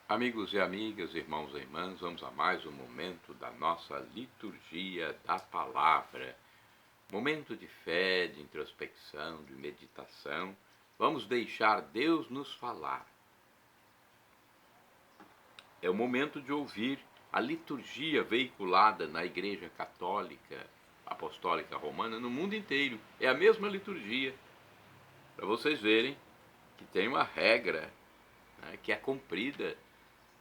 Amigos e amigas, irmãos e irmãs, vamos a mais um momento da nossa liturgia da palavra. Momento de fé, de introspecção, de meditação. Vamos deixar Deus nos falar. É o momento de ouvir a liturgia veiculada na Igreja Católica Apostólica Romana no mundo inteiro. É a mesma liturgia. Para vocês verem que tem uma regra, né, que é cumprida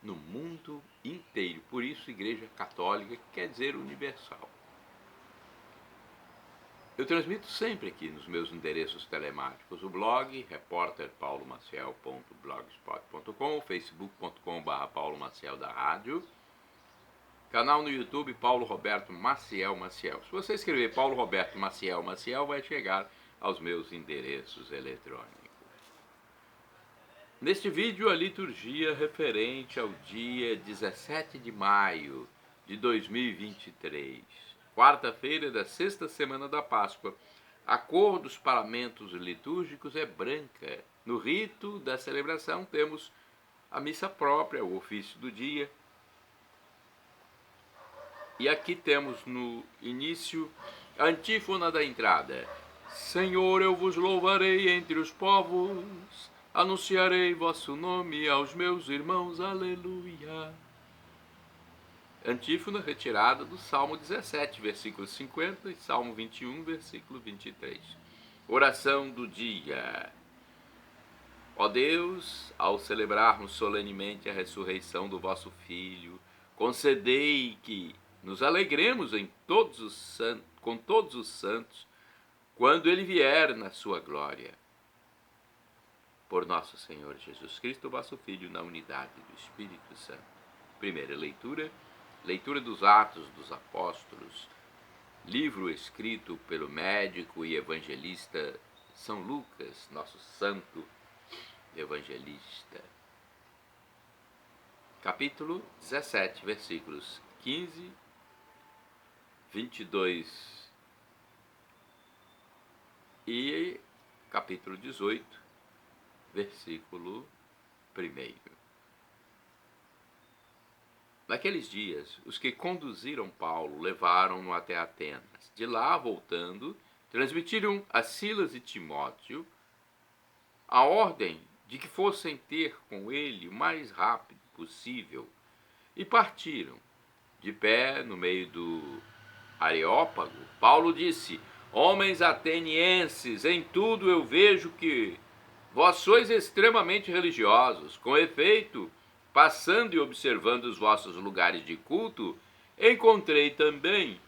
no mundo inteiro. Por isso, Igreja Católica quer dizer universal. Eu transmito sempre aqui nos meus endereços telemáticos o blog repórterpaulomaciel.blogspot.com, facebook.com/paulomaciel da rádio, canal no YouTube Paulo Roberto Maciel Maciel. Se você escrever Paulo Roberto Maciel Maciel, vai chegar aos meus endereços eletrônicos. Neste vídeo, a liturgia referente ao dia 17 de maio de 2023, quarta-feira da sexta semana da Páscoa. A cor dos paramentos litúrgicos é branca. No rito da celebração temos a missa própria, o ofício do dia. E aqui temos no início a antífona da entrada. Senhor, eu vos louvarei entre os povos, anunciarei vosso nome aos meus irmãos, aleluia. Antífona retirada do Salmo 17, versículo 50 e Salmo 21, versículo 23. Oração do dia. Ó Deus, ao celebrarmos solenemente a ressurreição do vosso Filho, concedei que nos alegremos com todos os santos, quando ele vier na sua glória. Por nosso Senhor Jesus Cristo, vosso Filho, na unidade do Espírito Santo. Primeira leitura, leitura dos Atos dos Apóstolos, livro escrito pelo médico e evangelista São Lucas, nosso santo evangelista. Capítulo 17, versículos 15, 22 e capítulo 18, versículo 1. Naqueles dias, os que conduziram Paulo levaram-no até Atenas. De lá, voltando, transmitiram a Silas e Timóteo a ordem de que fossem ter com ele o mais rápido possível e partiram. De pé, no meio do Areópago, Paulo disse: Homens atenienses, em tudo eu vejo que vós sois extremamente religiosos. Com efeito, passando e observando os vossos lugares de culto, encontrei também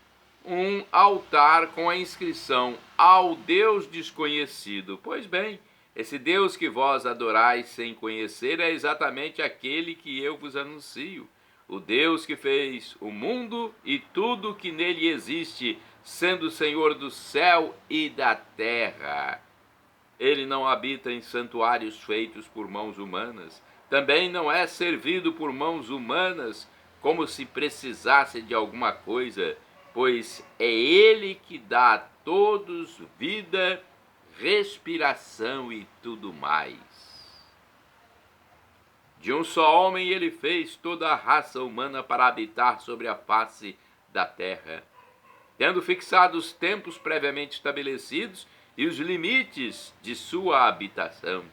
um altar com a inscrição ao Deus desconhecido. Pois bem, esse Deus que vós adorais sem conhecer é exatamente aquele que eu vos anuncio. O Deus que fez o mundo e tudo que nele existe, sendo Senhor do céu e da terra. Ele não habita em santuários feitos por mãos humanas. Também não é servido por mãos humanas, como se precisasse de alguma coisa, pois é Ele que dá a todos vida, respiração e tudo mais. De um só homem ele fez toda a raça humana para habitar sobre a face da terra, tendo fixado os tempos previamente estabelecidos e os limites de sua habitação.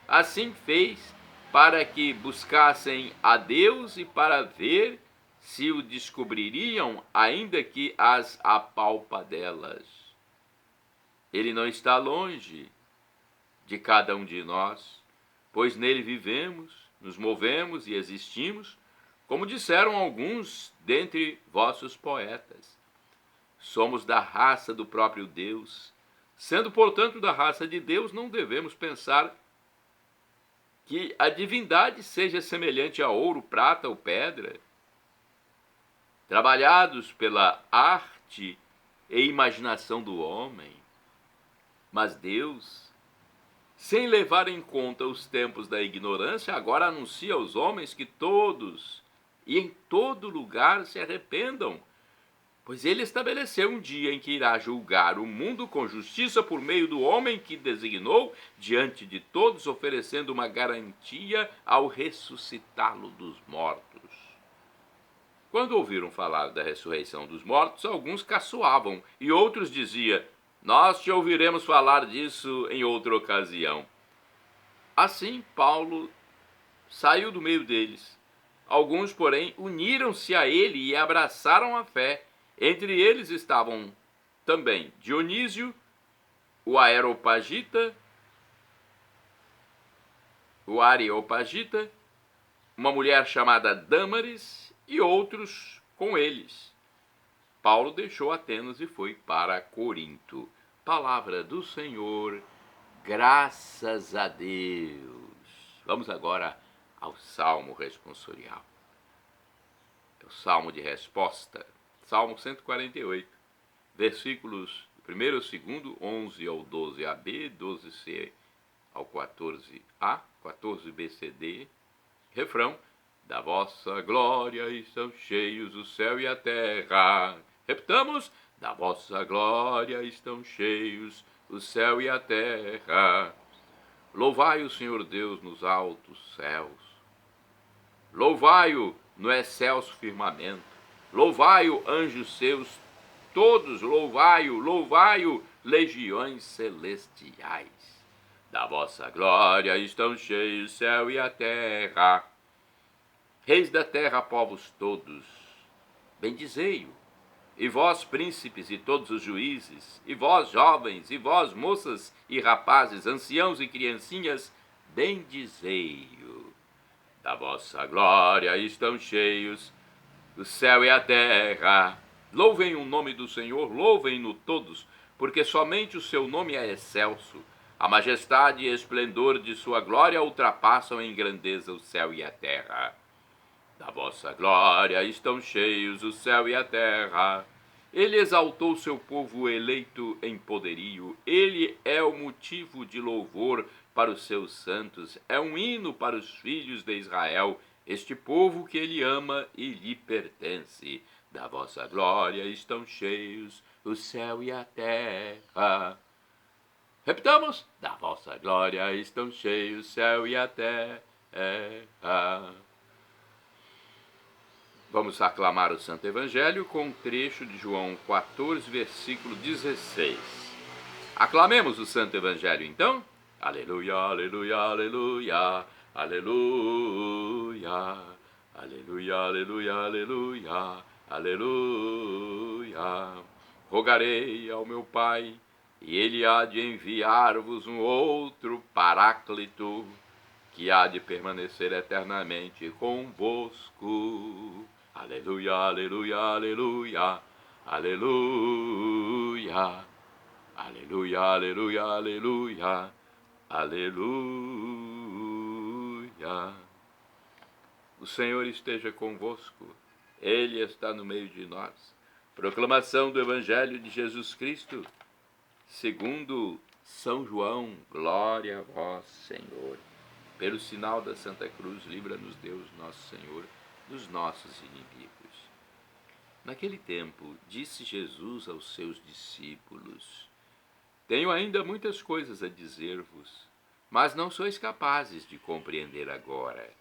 Assim fez para que buscassem a Deus e para ver se o descobririam, ainda que as apalpadelas. Ele não está longe de cada um de nós, pois nele vivemos, nos movemos e existimos, como disseram alguns dentre vossos poetas. Somos da raça do próprio Deus. Sendo, portanto, da raça de Deus, não devemos pensar que a divindade seja semelhante a ouro, prata ou pedra, trabalhados pela arte e imaginação do homem. Mas Deus, sem levar em conta os tempos da ignorância, agora anuncia aos homens que todos e em todo lugar se arrependam, Pois ele estabeleceu um dia em que irá julgar o mundo com justiça por meio do homem que designou diante de todos, oferecendo uma garantia ao ressuscitá-lo dos mortos. Quando ouviram falar da ressurreição dos mortos, alguns caçoavam e outros diziam: nós te ouviremos falar disso em outra ocasião. Assim, Paulo saiu do meio deles. Alguns, porém, uniram-se a ele e abraçaram a fé. Entre eles estavam também Dionísio, o Areopagita, uma mulher chamada Dâmaris e outros com eles. Paulo deixou Atenas e foi para Corinto. Palavra do Senhor, graças a Deus. Vamos agora ao Salmo responsorial. É o Salmo de resposta. Salmo 148, versículos 1 ao 2, 11 ao 12ab, 12c ao 14a, 14bcd, refrão: da vossa glória estão cheios o céu e a terra. Repetamos: da vossa glória estão cheios o céu e a terra. Louvai o Senhor Deus nos altos céus. Louvai-o no excelso firmamento. Louvai-o, anjos seus, todos, louvai-o, louvai-o, legiões celestiais. Da vossa glória estão cheios o céu e a terra. Reis da terra, povos todos, bendizei-o. E vós, príncipes, e todos os juízes, e vós, jovens, e vós, moças e rapazes, anciãos e criancinhas, bendizei-o. Da vossa glória estão cheios o céu e a terra. Louvem o nome do Senhor, louvem-no todos, porque somente o seu nome é excelso. A majestade e esplendor de sua glória ultrapassam em grandeza o céu e a terra. Da vossa glória estão cheios o céu e a terra. Ele exaltou seu povo eleito em poderio. Ele é o motivo de louvor para os seus santos. É um hino para os filhos de Israel, este povo que ele ama e lhe pertence. Da vossa glória estão cheios o céu e a terra. Repitamos: da vossa glória estão cheios o céu e a terra. Vamos aclamar o Santo Evangelho com um trecho de João 14, versículo 16. Aclamemos o Santo Evangelho, então. Aleluia, aleluia, aleluia, aleluia, aleluia, aleluia, aleluia, aleluia. Rogarei ao meu Pai, e ele há de enviar-vos um outro Paráclito, que há de permanecer eternamente convosco. Aleluia, aleluia, aleluia, aleluia, aleluia, aleluia, aleluia, aleluia. O Senhor esteja convosco, Ele está no meio de nós. Proclamação do Evangelho de Jesus Cristo, segundo São João. Glória a vós, Senhor. Pelo sinal da Santa Cruz, livra-nos Deus, nosso Senhor, dos nossos inimigos. Naquele tempo, disse Jesus aos seus discípulos: tenho ainda muitas coisas a dizer-vos, mas não sois capazes de compreender agora.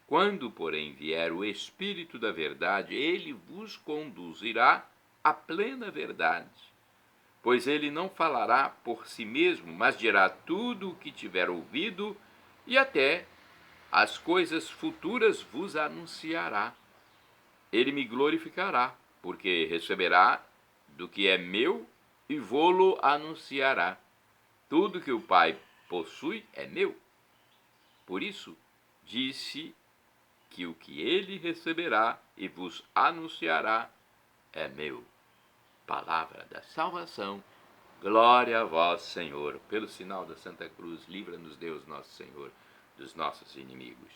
Quando, porém, vier o Espírito da verdade, ele vos conduzirá à plena verdade. Pois ele não falará por si mesmo, mas dirá tudo o que tiver ouvido, e até as coisas futuras vos anunciará. Ele me glorificará, porque receberá do que é meu e vô-lo anunciará. Tudo que o Pai possui é meu. Por isso, disse que o que ele receberá e vos anunciará é meu. Palavra da salvação. Glória a vós, Senhor. Pelo sinal da Santa Cruz, livra-nos Deus, nosso Senhor, dos nossos inimigos.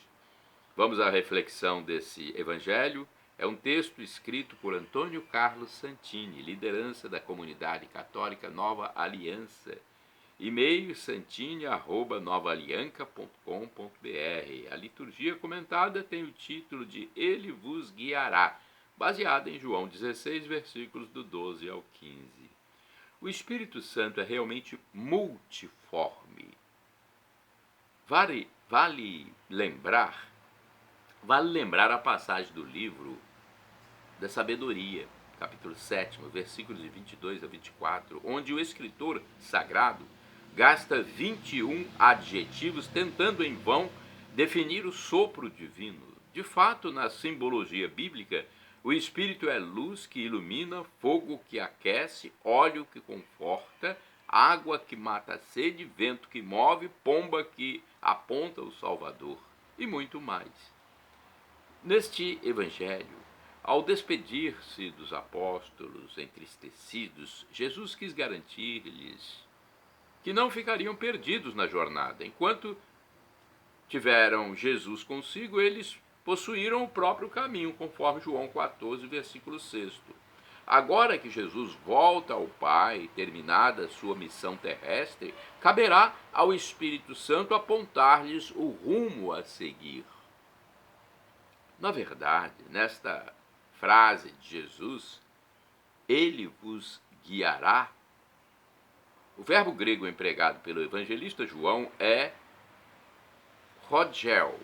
Vamos à reflexão desse evangelho. É um texto escrito por Antônio Carlos Santini, liderança da comunidade católica Nova Aliança. E-mail santini@novaalianca.com.br. A liturgia comentada tem o título de Ele vos guiará. baseada em João 16, versículos do 12 ao 15. O Espírito Santo é realmente multiforme. Vale lembrar a passagem do livro da sabedoria, capítulo 7, versículos de 22 a 24, onde o escritor sagrado gasta 21 adjetivos tentando em vão definir o sopro divino. De fato, na simbologia bíblica, o Espírito é luz que ilumina, fogo que aquece, óleo que conforta, água que mata a sede, vento que move, pomba que aponta o Salvador e muito mais. Neste evangelho, ao despedir-se dos apóstolos entristecidos, Jesus quis garantir-lhes que não ficariam perdidos na jornada. Enquanto tiveram Jesus consigo, eles possuíram o próprio caminho, conforme João 14, versículo 6. Agora que Jesus volta ao Pai, terminada sua missão terrestre, caberá ao Espírito Santo apontar-lhes o rumo a seguir. Na verdade, nesta frase de Jesus, ele vos guiará, o verbo grego empregado pelo evangelista João é rodgel,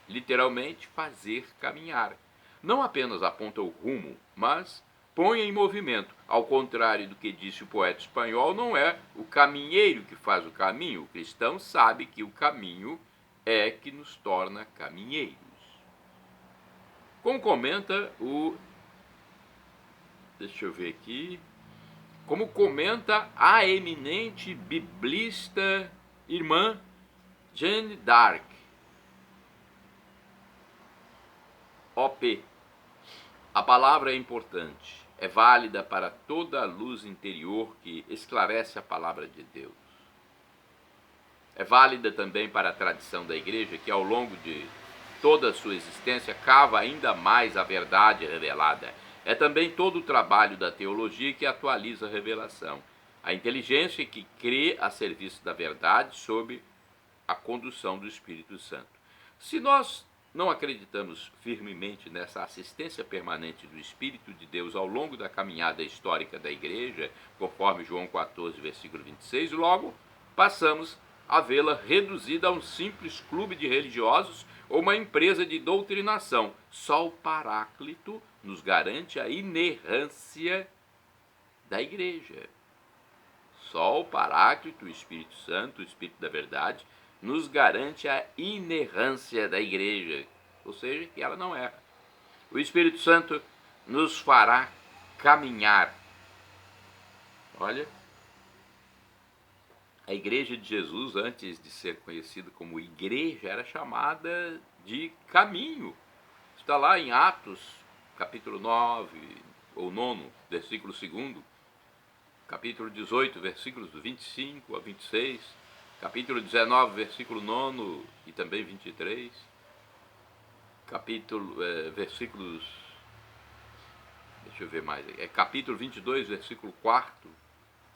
literalmente fazer caminhar. Não apenas aponta o rumo, mas põe em movimento. Ao contrário do que disse o poeta espanhol, não é o caminheiro que faz o caminho. O cristão sabe que o caminho é que nos torna caminheiros. Como comenta como comenta a eminente biblista irmã Jeanne d'Arc, OP. A palavra é importante, é válida para toda a luz interior que esclarece a palavra de Deus. É válida também para a tradição da igreja, que ao longo de toda a sua existência cava ainda mais a verdade revelada. É também todo o trabalho da teologia que atualiza a revelação. A inteligência que crê a serviço da verdade sob a condução do Espírito Santo. Se nós não acreditamos firmemente nessa assistência permanente do Espírito de Deus ao longo da caminhada histórica da igreja, conforme João 14, versículo 26, logo passamos a vê-la reduzida a um simples clube de religiosos ou uma empresa de doutrinação. Só o Paráclito nos garante a inerrância da igreja. Só o Paráclito, o Espírito Santo, o Espírito da verdade, nos garante a inerrância da igreja, ou seja, que ela não erra. O Espírito Santo nos fará caminhar. Olha, a igreja de Jesus, antes de ser conhecida como igreja, era chamada de caminho. Está lá em Atos, capítulo 9, ou 9, versículo 2, capítulo 18, versículos do 25 a 26, capítulo 19, versículo 9 e também 23, versículos, deixa eu ver mais, capítulo 22, versículo 4,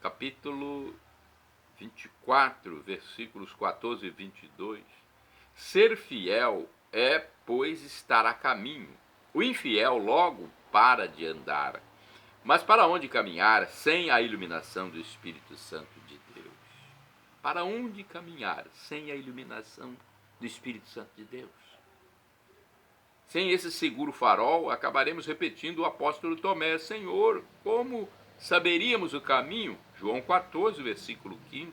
capítulo 24, versículos 14 e 22. Ser fiel é, pois, estar a caminho. O infiel logo para de andar. Mas para onde caminhar sem a iluminação do Espírito Santo de Deus? Para onde caminhar sem a iluminação do Espírito Santo de Deus? Sem esse seguro farol, acabaremos repetindo o apóstolo Tomé: Senhor, como saberíamos o caminho? João 14, versículo 5.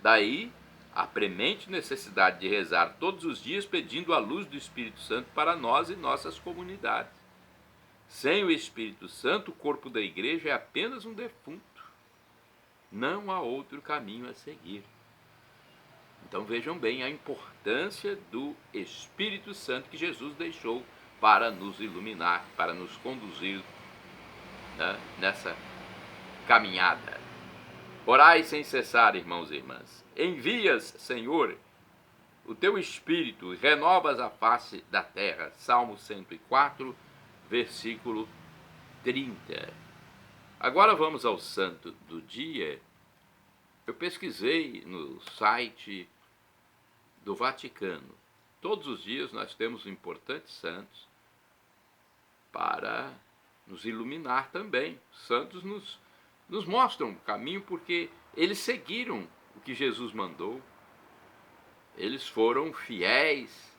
Daí a premente necessidade de rezar todos os dias pedindo a luz do Espírito Santo para nós e nossas comunidades. Sem o Espírito Santo, o corpo da igreja é apenas um defunto. Não há outro caminho a seguir. Então vejam bem a importância do Espírito Santo que Jesus deixou para nos iluminar, para nos conduzir, né, nessa caminhada. Orai sem cessar, irmãos e irmãs. Envias, Senhor, o teu Espírito e renovas a face da terra. Salmo 104, versículo 30. Agora vamos ao santo do dia. Eu pesquisei no site do Vaticano. Todos os dias nós temos importantes santos para nos iluminar também. Os santos nos mostram o caminho porque eles seguiram o que Jesus mandou. Eles foram fiéis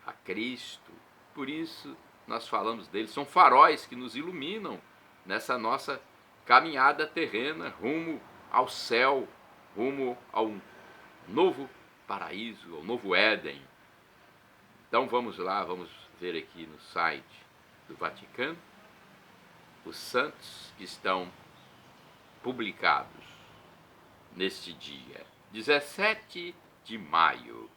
a Cristo. Por isso nós falamos deles. São faróis que nos iluminam nessa nossa caminhada terrena rumo ao céu, rumo ao novo paraíso, ao novo Éden. Então vamos lá, vamos ver aqui no site do Vaticano os santos que estão publicados neste dia, 17 de maio.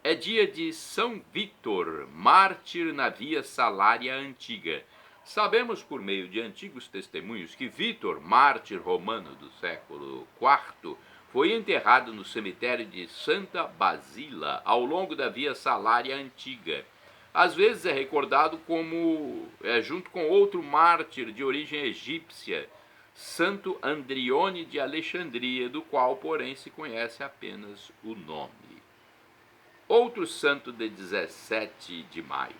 É dia de São Vítor, mártir na Via Salária Antiga. Sabemos por meio de antigos testemunhos que Vítor, mártir romano do século IV, foi enterrado no cemitério de Santa Basília ao longo da Via Salária Antiga. Às vezes é recordado como junto com outro mártir de origem egípcia, Santo Andrione de Alexandria, do qual, porém, se conhece apenas o nome. Outro santo de 17 de maio.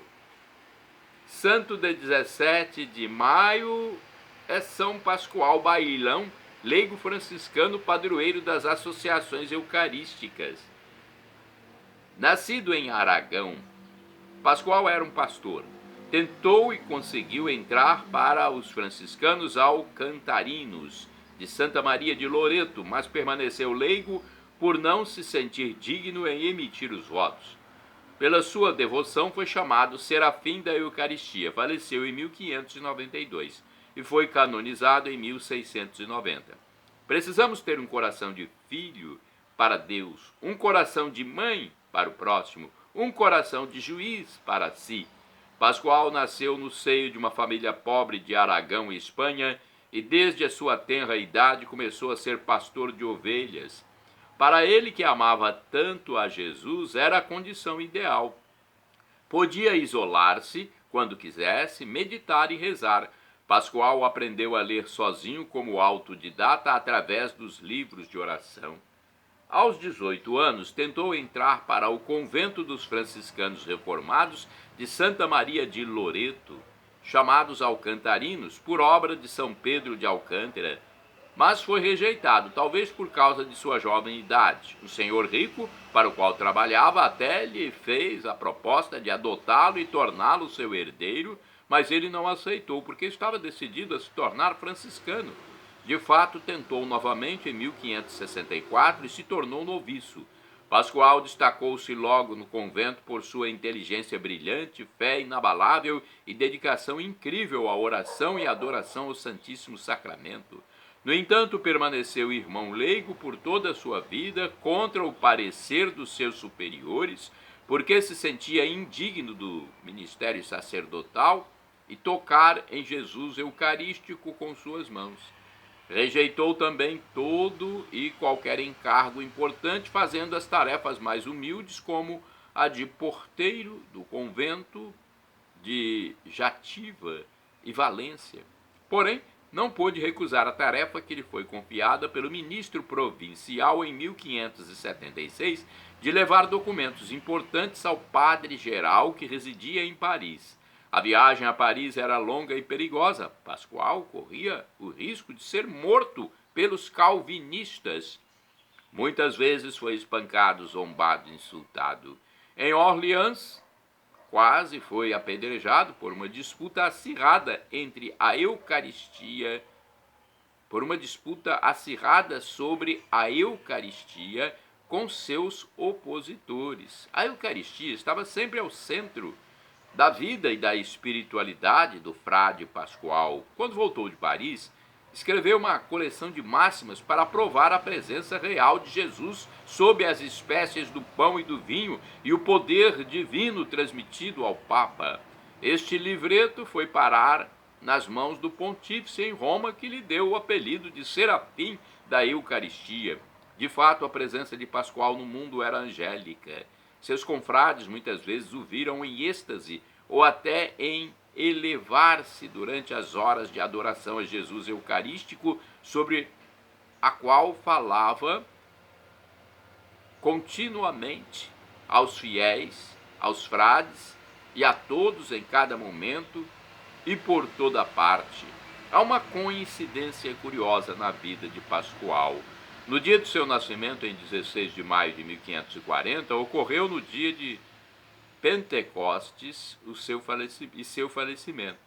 Santo de 17 de maio é São Pascoal Bailão, leigo franciscano, padroeiro das associações eucarísticas. Nascido em Aragão, Pascoal era um pastor. Tentou e conseguiu entrar para os franciscanos alcantarinos de Santa Maria de Loreto, mas permaneceu leigo por não se sentir digno em emitir os votos. Pela sua devoção foi chamado Serafim da Eucaristia. Faleceu em 1592 e foi canonizado em 1690. Precisamos ter um coração de filho para Deus, um coração de mãe para o próximo, um coração de juiz para si. Pascoal nasceu no seio de uma família pobre de Aragão, Espanha, e desde a sua tenra idade começou a ser pastor de ovelhas. Para ele, que amava tanto a Jesus, era a condição ideal. Podia isolar-se quando quisesse, meditar e rezar. Pascoal aprendeu a ler sozinho como autodidata através dos livros de oração. Aos 18 anos, tentou entrar para o convento dos franciscanos reformados de Santa Maria de Loreto, chamados alcantarinos, por obra de São Pedro de Alcântara, mas foi rejeitado, talvez por causa de sua jovem idade. O senhor rico, para o qual trabalhava, até lhe fez a proposta de adotá-lo e torná-lo seu herdeiro, mas ele não aceitou, porque estava decidido a se tornar franciscano. De fato, tentou novamente em 1564 e se tornou noviço. Pascoal destacou-se logo no convento por sua inteligência brilhante, fé inabalável e dedicação incrível à oração e adoração ao Santíssimo Sacramento. No entanto, permaneceu irmão leigo por toda a sua vida, contra o parecer dos seus superiores, porque se sentia indigno do ministério sacerdotal e tocar em Jesus Eucarístico com suas mãos. Rejeitou também todo e qualquer encargo importante, fazendo as tarefas mais humildes, como a de porteiro do convento de Játiva e Valência. Porém, não pôde recusar a tarefa que lhe foi confiada pelo ministro provincial em 1576 de levar documentos importantes ao padre-geral que residia em Paris. A viagem a Paris era longa e perigosa. Pascoal corria o risco de ser morto pelos calvinistas. Muitas vezes foi espancado, zombado, insultado. Em Orleans, quase foi apedrejado por uma disputa acirrada sobre a Eucaristia com seus opositores. A Eucaristia estava sempre ao centro da vida e da espiritualidade do frade Pascoal. Quando voltou de Paris, escreveu uma coleção de máximas para provar a presença real de Jesus sob as espécies do pão e do vinho e o poder divino transmitido ao Papa. Este livreto foi parar nas mãos do pontífice em Roma, que lhe deu o apelido de Serafim da Eucaristia. De fato, a presença de Pascoal no mundo era angélica. Seus confrades muitas vezes o viram em êxtase ou até em elevar-se durante as horas de adoração a Jesus Eucarístico, sobre a qual falava continuamente aos fiéis, aos frades e a todos em cada momento e por toda parte. Há uma coincidência curiosa na vida de Pascoal. No dia de seu nascimento, em 16 de maio de 1540, ocorreu no dia de Pentecostes seu falecimento.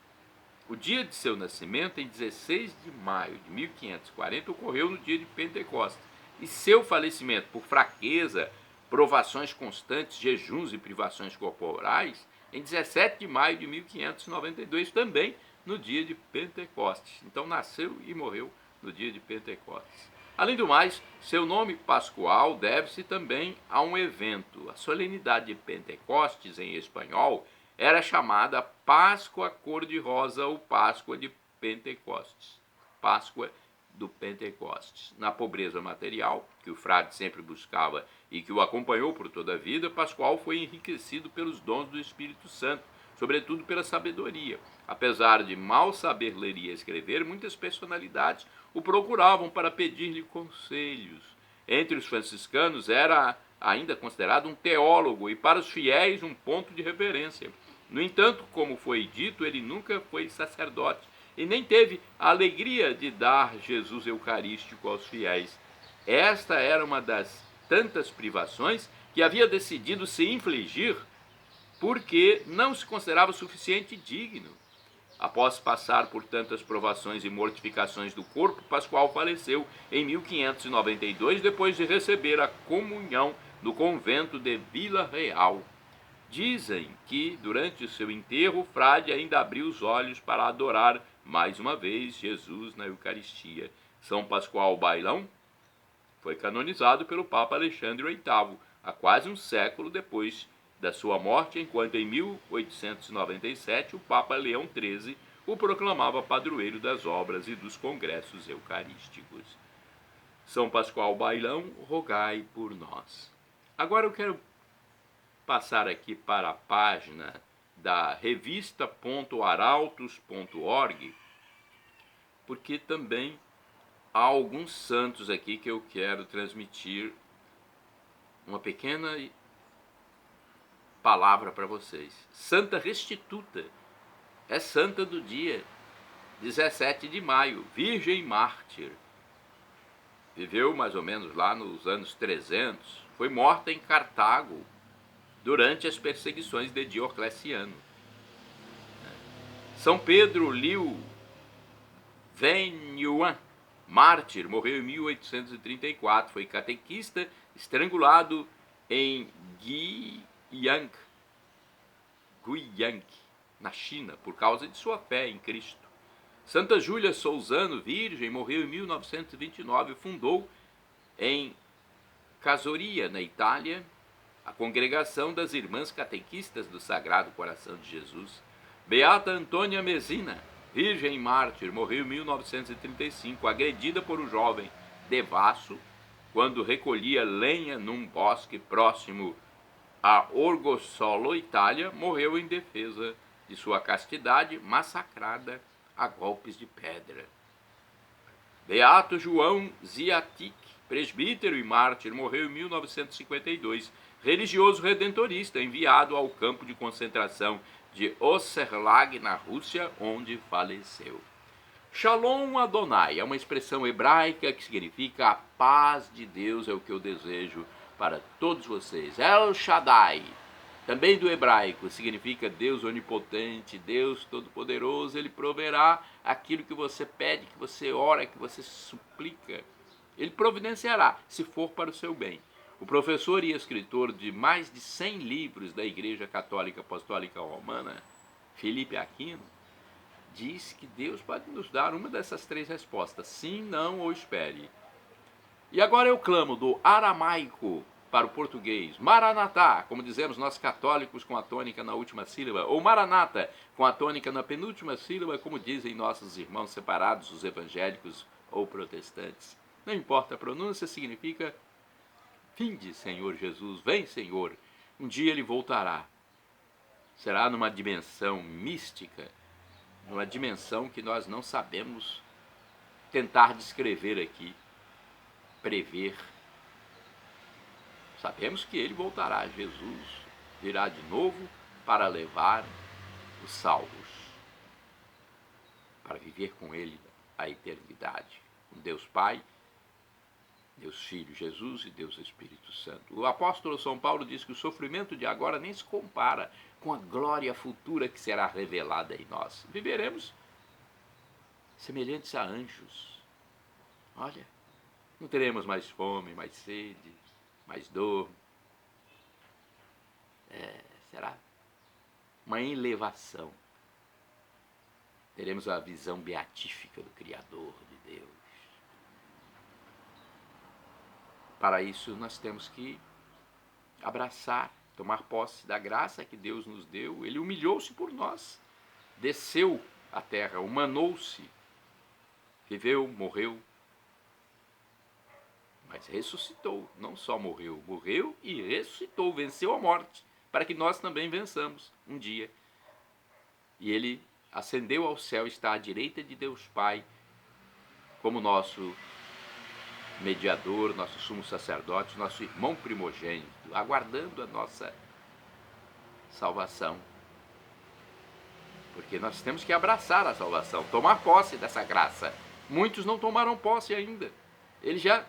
O dia de seu nascimento, em 16 de maio de 1540, ocorreu no dia de Pentecostes. E seu falecimento, por fraqueza, provações constantes, jejuns e privações corporais, em 17 de maio de 1592, também no dia de Pentecostes. Então nasceu e morreu no dia de Pentecostes. Além do mais, seu nome Pascoal deve-se também a um evento. A solenidade de Pentecostes, em espanhol, era chamada Páscoa Cor-de-Rosa ou Páscoa de Pentecostes. Páscoa do Pentecostes. Na pobreza material, que o frade sempre buscava e que o acompanhou por toda a vida, Pascoal foi enriquecido pelos dons do Espírito Santo, sobretudo pela sabedoria. Apesar de mal saber ler e escrever, muitas personalidades o procuravam para pedir-lhe conselhos. Entre os franciscanos era ainda considerado um teólogo e para os fiéis um ponto de referência. No entanto, como foi dito, ele nunca foi sacerdote e nem teve a alegria de dar Jesus Eucarístico aos fiéis. Esta era uma das tantas privações que havia decidido se infligir porque não se considerava suficiente digno. Após passar por tantas provações e mortificações do corpo, Pascoal faleceu em 1592, depois de receber a comunhão no convento de Vila Real. Dizem que, durante o seu enterro, o frade ainda abriu os olhos para adorar mais uma vez Jesus na Eucaristia. São Pascoal Bailão foi canonizado pelo Papa Alexandre VIII, há quase um século depois da sua morte, enquanto em 1897 o Papa Leão XIII o proclamava padroeiro das obras e dos congressos eucarísticos. São Pascoal Bailão, rogai por nós. Agora eu quero passar aqui para a página da revista.arautos.org, porque também há alguns santos aqui que eu quero transmitir uma pequena palavra para vocês. Santa Restituta é santa do dia 17 de maio, virgem mártir. Viveu mais ou menos lá nos anos 300. Foi morta em Cartago durante as perseguições de Diocleciano. São Pedro Liu Venyuan, mártir, morreu em 1834. Foi catequista, estrangulado em Guiyang, na China, por causa de sua fé em Cristo. Santa Júlia Sousano, virgem, morreu em 1929 e fundou em Casoria, na Itália, a Congregação das Irmãs Catequistas do Sagrado Coração de Jesus. Beata Antônia Mesina, virgem mártir, morreu em 1935, agredida por um jovem devasso quando recolhia lenha num bosque próximo a Orgosolo, Itália. Morreu em defesa de sua castidade, massacrada a golpes de pedra. Beato João Ziatic, presbítero e mártir, morreu em 1952, religioso redentorista, enviado ao campo de concentração de Osserlag, na Rússia, onde faleceu. Shalom Adonai é uma expressão hebraica que significa a paz de Deus é o que eu desejo para todos vocês. El Shaddai, também do hebraico, significa Deus onipotente, Deus todo-poderoso. Ele proverá aquilo que você pede, que você ora, que você suplica. Ele providenciará, se for para o seu bem. O professor e escritor de mais de 100 livros da Igreja Católica Apostólica Romana, Felipe Aquino, diz que Deus pode nos dar uma dessas três respostas: sim, não ou espere. E agora eu clamo do aramaico para o português, Maranatá, como dizemos nós católicos, com a tônica na última sílaba, ou Maranata, com a tônica na penúltima sílaba, como dizem nossos irmãos separados, os evangélicos ou protestantes. Não importa a pronúncia, significa: vinde, Senhor Jesus, vem, Senhor. Um dia ele voltará. Será numa dimensão mística, numa dimensão que nós não sabemos tentar descrever aqui, prever. Sabemos que ele voltará, Jesus virá de novo para levar os salvos, para viver com Ele a eternidade. Com Deus Pai, Deus Filho Jesus e Deus Espírito Santo. O apóstolo São Paulo diz que o sofrimento de agora nem se compara com a glória futura que será revelada em nós. Viveremos semelhantes a anjos. Olha, não teremos mais fome, mais sede, mais dor. Será uma elevação. Teremos a visão beatífica do Criador, de Deus. Para isso, nós temos que abraçar, tomar posse da graça que Deus nos deu. Ele humilhou-se por nós, desceu à terra, humanou-se, viveu, morreu, mas ressuscitou. Não só morreu, morreu e ressuscitou, venceu a morte, para que nós também vençamos um dia. E ele ascendeu ao céu, está à direita de Deus Pai, como nosso mediador, nosso sumo sacerdote, nosso irmão primogênito, aguardando a nossa salvação. Porque nós temos que abraçar a salvação, tomar posse dessa graça. Muitos não tomaram posse ainda. Ele já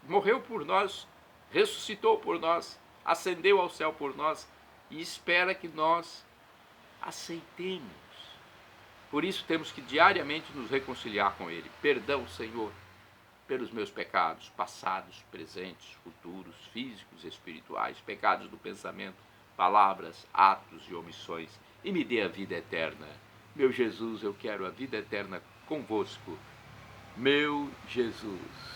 morreu por nós, ressuscitou por nós, ascendeu ao céu por nós e espera que nós aceitemos. Por isso temos que diariamente nos reconciliar com Ele. Perdão, Senhor, pelos meus pecados, passados, presentes, futuros, físicos, espirituais, pecados do pensamento, palavras, atos e omissões, e me dê a vida eterna. Meu Jesus, eu quero a vida eterna convosco. Meu Jesus.